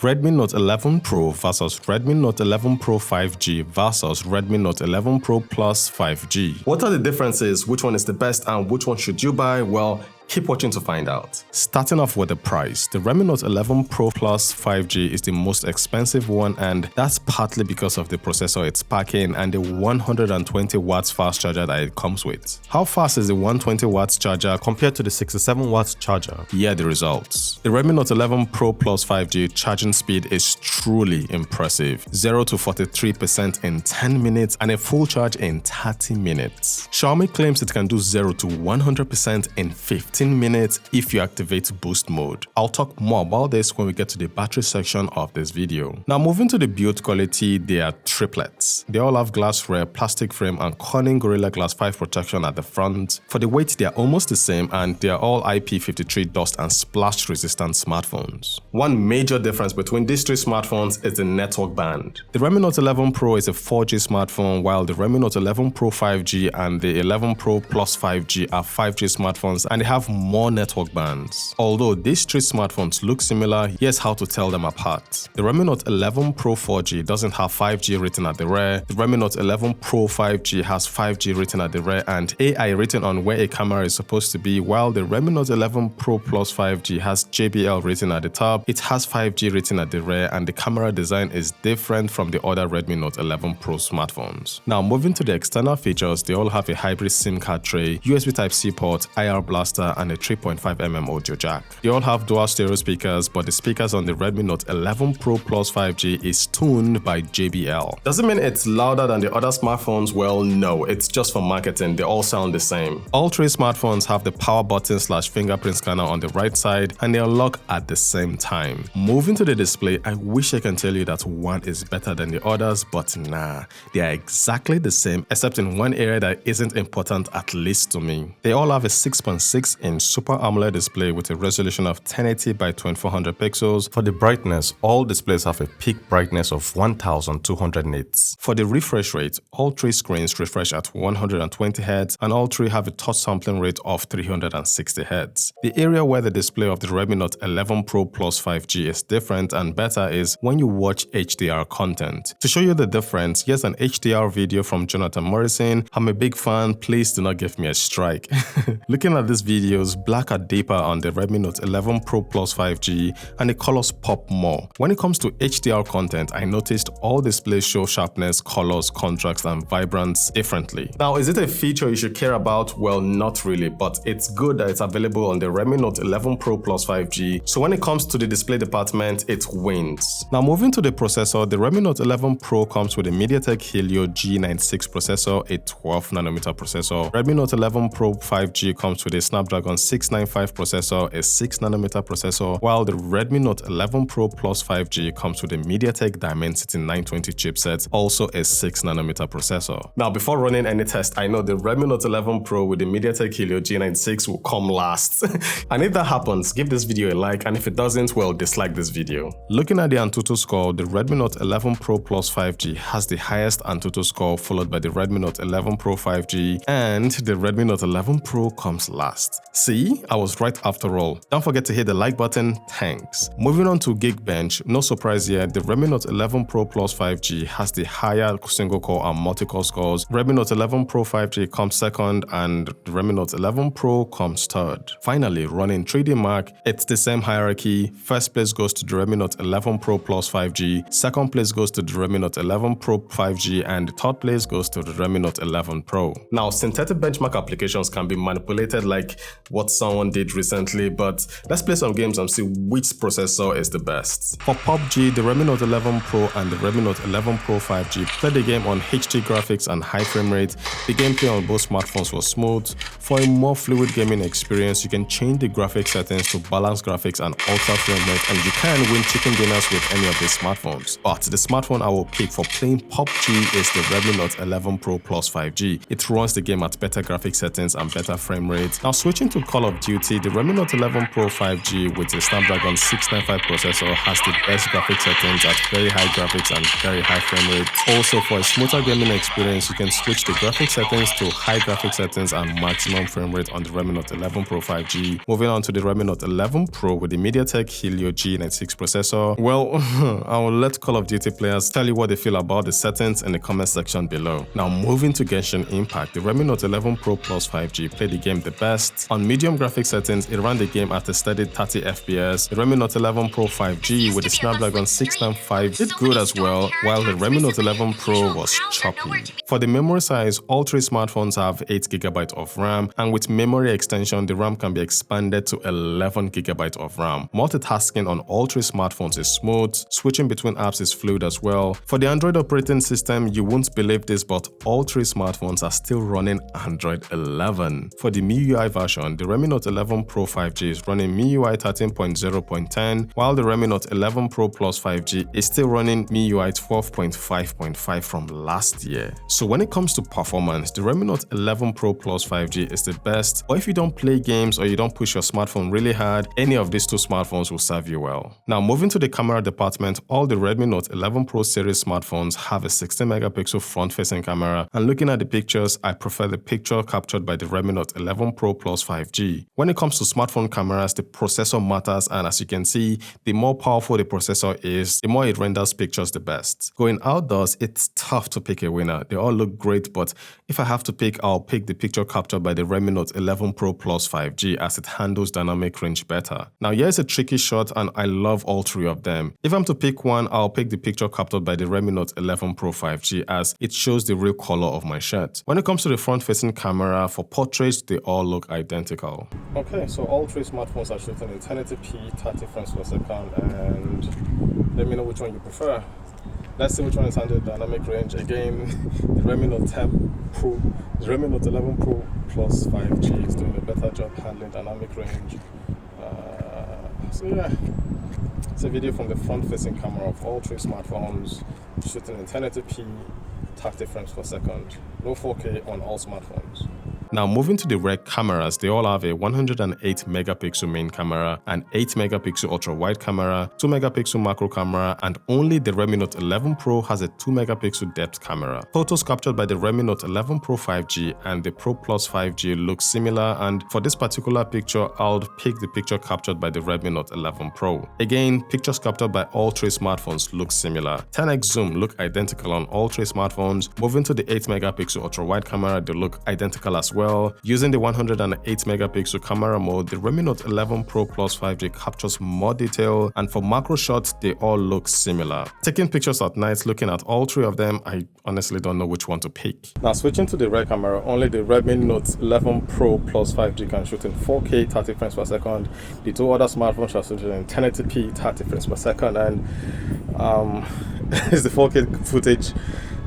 Redmi Note 11 Pro versus Redmi Note 11 Pro 5G versus Redmi Note 11 Pro Plus 5G. What are the differences? Which one is the best and which one should you buy? Well, keep watching to find out. Starting off with the price, the Redmi Note 11 Pro Plus 5G is the most expensive one, and that's partly because of the processor it's packing and the 120 watts fast charger that it comes with. How fast is the 120 watts charger compared to the 67 watts charger? Here are the results. The Redmi Note 11 Pro Plus 5G charging speed is truly impressive. 0 to 43% in 10 minutes and a full charge in 30 minutes. Xiaomi claims it can do 0 to 100% in 15 minutes if you activate boost mode. I'll talk more about this when we get to the battery section of this video. Now moving to the build quality, they are triplets. They all have glass rear, plastic frame and Corning Gorilla Glass 5 protection at the front. For the weight, they are almost the same and they are all IP53 dust and splash resistant smartphones. One major difference between these three smartphones is the network band. The Redmi Note 11 Pro is a 4G smartphone, while the Redmi Note 11 Pro 5G and the 11 Pro Plus 5G are 5G smartphones and they have more network bands. Although these three smartphones look similar, here's how to tell them apart. The Redmi Note 11 Pro 4G doesn't have 5G written at the rear. The Redmi Note 11 Pro 5G has 5G written at the rear and AI written on where a camera is supposed to be, while the Redmi Note 11 Pro Plus 5G has JBL written at the top. It has 5G written at the rear and the camera design is different from the other Redmi Note 11 Pro smartphones. Now moving to the external features, they all have a hybrid SIM card tray, USB Type-C port, IR blaster and a 3.5mm audio jack. They all have dual stereo speakers, but the speakers on the Redmi Note 11 Pro Plus 5G is tuned by JBL. Does it mean it's louder than the other smartphones? Well, no, it's just for marketing. They all sound the same. All three smartphones have the power button / fingerprint scanner on the right side and they unlock at the same time. Moving to the display, I wish I can tell you that one is better than the others, but nah, they are exactly the same except in one area that isn't important, at least to me. They all have a 6.6-inch Super AMOLED display with a resolution of 1080 by 2400 pixels. For the brightness, all displays have a peak brightness of 1200 nits. For the refresh rate, all three screens refresh at 120 Hz and all three have a touch sampling rate of 360 Hz. The area where the display of the Redmi Note 11 Pro Plus 5G is different and better is when you watch HDR content. To show you the difference, here's an HDR video from Jonathan Morrison. I'm a big fan, please do not give me a strike. Looking at these videos, black are deeper on the Redmi Note 11 Pro Plus 5G and the colors pop more. When it comes to HDR content, I noticed all displays show sharpness, colors, contrast and vibrance differently. Now, is it a feature you should care about? Well, not really, but it's good that it's available on the Redmi Note 11 Pro Plus 5G. So when it comes to the display department, it wins. Now moving to the processor, the Redmi Note 11 Pro comes with a MediaTek Helio G96 processor, a 12nm processor. Redmi Note 11 Pro 5G comes with a Snapdragon 695 processor, a 6nm processor, while the Redmi Note 11 Pro Plus 5G comes with a MediaTek Dimensity 920 chipset, also a 6nm processor. Now before running any test, I know the Redmi Note 11 Pro with the MediaTek Helio G96 will come last. And if that happens, give this video a like, and if it doesn't, well, dislike this video. Looking at the Antutu score, the Redmi Note 11 Pro Plus 5G has the highest Antutu score, followed by the Redmi Note 11 Pro 5G, and the Redmi Note 11 Pro comes last. See, I was right after all. Don't forget to hit the like button, thanks. Moving on to Geekbench, no surprise here, the Redmi Note 11 Pro Plus 5G has the higher single core and multi-core scores. Redmi Note 11 Pro 5G comes second and the Redmi Note 11 Pro comes third. Finally, running 3D Mark, it's the same hierarchy. First place goes to the Redmi Note 11 Pro Plus 5G, second place goes to the Redmi Note 11 Pro 5G, and the third place goes to the Redmi Note 11 Pro. Now, synthetic benchmark applications can be manipulated like what someone did recently, but let's play some games and see which processor is the best. For PUBG, the Redmi Note 11 Pro and the Redmi Note 11 Pro 5G played the game on HD graphics and high frame rate. The gameplay on both smartphones was smooth. For a more fluid gaming experience, you can change the graphics settings to balance graphics and ultra frame rate, and you can win chicken dinners with any of these smartphones. But the smartphone I will pick for playing PUBG is the Redmi Note 11 Pro Plus 5G. It runs the game at better graphics settings and better frame rate. Now switching to Call of Duty, the Redmi Note 11 Pro 5G with a Snapdragon 695 processor has the best graphic settings at very high graphics and very high frame rate. Also, for a smoother gaming experience, you can switch the graphic settings to high graphic settings and maximum frame rate on the Redmi Note 11 Pro 5G. Moving on to the Redmi Note 11 Pro with the MediaTek Helio G96 processor. Well, I will let Call of Duty players tell you what they feel about the settings in the comment section below. Now moving to Genshin Impact, the Redmi Note 11 Pro Plus 5G played the game the best. On medium graphic settings, it ran the game at a steady 30 FPS. The Redmi Note 11 Pro 5G with the Snapdragon 695 did good as well, while the Redmi Note 11 Pro was choppy. For the memory size, all three smartphones have 8GB of RAM, and with memory extension, the RAM can be expanded to 11GB of RAM. Multitasking on all three smartphones is smooth, switching between apps is fluid as well. For the Android operating system, you won't believe this, but all three smartphones are still running Android 11. For the MIUI version, the Redmi Note 11 Pro 5G is running MIUI 13.0.10, while the Redmi Note 11 Pro Plus 5G is still running MIUI 12.5.5 from last year. So when it comes to performance, the Redmi Note 11 Pro Plus 5G is the best, or if you don't play games or you don't push your smartphone really hard, any of these two smartphones will serve you well. Now moving to the camera department, all the Redmi Note 11 Pro series smartphones have a 16-megapixel front-facing camera, and looking at the pictures, I prefer the picture captured by the Redmi Note 11 Pro Plus 5G. When it comes to smartphone cameras, the processor matters, and as you can see, the more powerful the processor is, the more it renders pictures the best. Going outdoors, it's tough to pick a winner. They all look great, but if I have to pick, I'll pick the picture captured by the Redmi Note 11 Pro Plus 5G as it handles dynamic range better. Now here's a tricky shot, and I love all three of them. If I'm to pick one, I'll pick the picture captured by the Redmi Note 11 Pro 5G as it shows the real color of my shirt. When it comes to the front-facing camera, for portraits, they all look identical. Okay, so all three smartphones are shooting in 1080p, 30 frames per second, and let me know which one you prefer. Let's see which one is handling dynamic range. Again, the Redmi Note 10 Pro, the Redmi Note 11 Pro Plus 5G is doing a better job handling dynamic range. So yeah, it's a video from the front-facing camera of all three smartphones shooting in 1080p, 30 frames per second. No 4K on all smartphones. Now moving to the rear cameras, they all have a 108 megapixel main camera, an 8 megapixel ultra wide camera, 2 megapixel macro camera, and only the Redmi Note 11 Pro has a 2 megapixel depth camera. Photos captured by the Redmi Note 11 Pro 5G and the Pro Plus 5G look similar, and for this particular picture, I'll pick the picture captured by the Redmi Note 11 Pro. Again, pictures captured by all three smartphones look similar. 10x zoom look identical on all three smartphones. Moving to the 8 megapixel ultra wide camera, they look identical as well. Using the 108 megapixel camera mode, the Redmi Note 11 Pro Plus 5G captures more detail, and for macro shots, they all look similar. Taking pictures at night, looking at all three of them, I honestly don't know which one to pick. Now switching to the rear camera, only the Redmi Note 11 Pro Plus 5G can shoot in 4K 30 frames per second. The two other smartphones are shooting in 1080p 30 frames per second, and is the 4K footage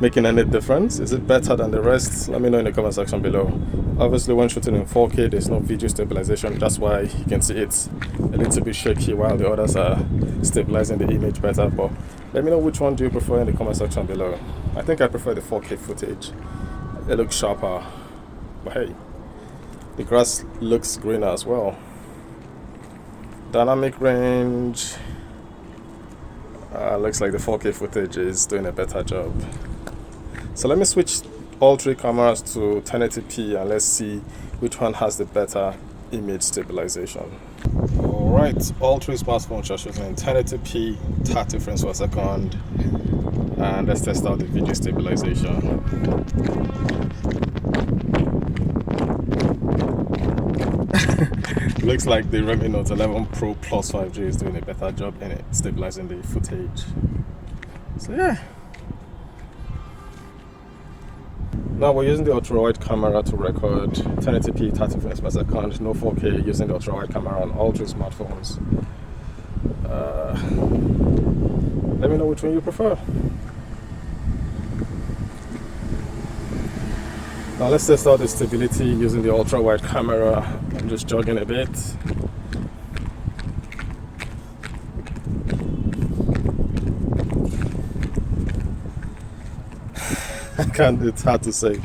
making any difference? Is it better than the rest? Let me know in the comment section below. Obviously, when shooting in 4K, there's no video stabilization. That's why you can see it's a little bit shaky while the others are stabilizing the image better. But let me know which one do you prefer in the comment section below. I think I prefer the 4K footage. It looks sharper. But hey, the grass looks greener as well. Dynamic range. Looks like the 4K footage is doing a better job. So let me switch all three cameras to 1080p and let's see which one has the better image stabilization. Alright, all three smartphones are shooting in 1080p, 30 frames per second, and let's test out the video stabilization. Looks like the Redmi Note 11 Pro Plus 5G is doing a better job in it, stabilizing the footage. So yeah. Now we're using the ultra-wide camera to record 1080p 30 frames per second, no 4K, using the ultra-wide camera on all three smartphones. Let me know which one you prefer. Now let's test out the stability using the ultra-wide camera. I'm just jogging a bit. It's hard to say.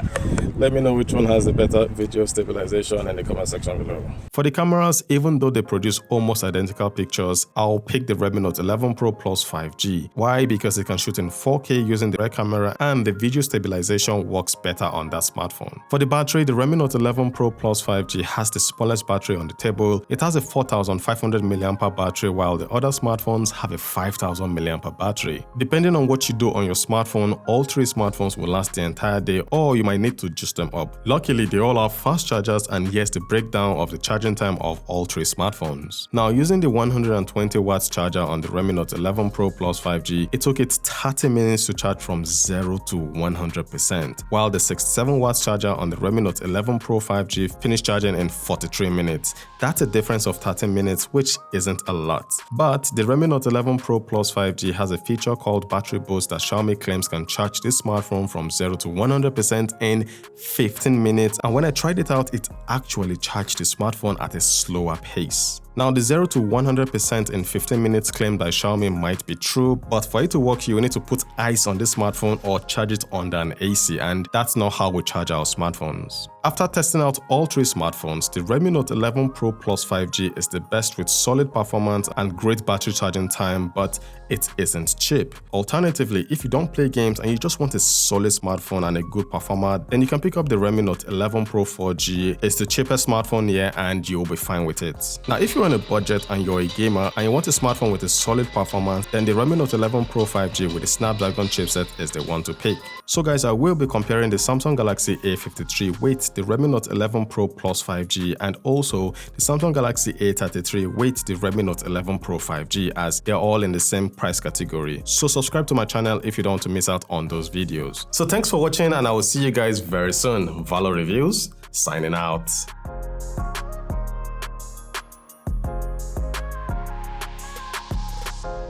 Let me know which one has the better video stabilization in the comment section below. For the cameras, even though they produce almost identical pictures, I'll pick the Redmi Note 11 Pro Plus 5G. Why? Because it can shoot in 4K using the rear camera and the video stabilization works better on that smartphone. For the battery, the Redmi Note 11 Pro Plus 5G has the smallest battery on the table. It has a 4500 mAh battery while the other smartphones have a 5000 mAh battery. Depending on what you do on your smartphone, all three smartphones will last the entire day or you might need to juice them up. Luckily, they all have fast chargers and here's the breakdown of the charging time of all three smartphones. Now, using the 120 watts charger on the Redmi Note 11 Pro Plus 5G, it took it 30 minutes to charge from 0 to 100%, while the 67 watts charger on the Redmi Note 11 Pro 5G finished charging in 43 minutes. That's a difference of 30 minutes, which isn't a lot. But the Redmi Note 11 Pro Plus 5G has a feature called battery boost that Xiaomi claims can charge this smartphone from 0 to 100% in 15 minutes, and when I tried it out, it actually charged the smartphone at a slower pace. Now, the 0 to 100% in 15 minutes claim by Xiaomi might be true, but for it to work, you need to put ice on this smartphone or charge it under an AC, and that's not how we charge our smartphones. After testing out all three smartphones, the Redmi Note 11 Pro Plus 5G is the best with solid performance and great battery charging time, but it isn't cheap. Alternatively, if you don't play games and you just want a solid smartphone and a good performer, then you can pick up the Redmi Note 11 Pro 4G. It's the cheapest smartphone here and you'll be fine with it. Now, if you're on a budget and you're a gamer and you want a smartphone with a solid performance, then the Redmi Note 11 Pro 5G with the Snapdragon chipset is the one to pick. So guys, I will be comparing the Samsung Galaxy A53 with the Redmi Note 11 Pro Plus 5G and also the Samsung Galaxy A33 with the Redmi Note 11 Pro 5G, as they're all in the same price category. So subscribe to my channel if you don't want to miss out on those videos. So thanks for watching and I will see you guys very soon. Valo Reviews, signing out.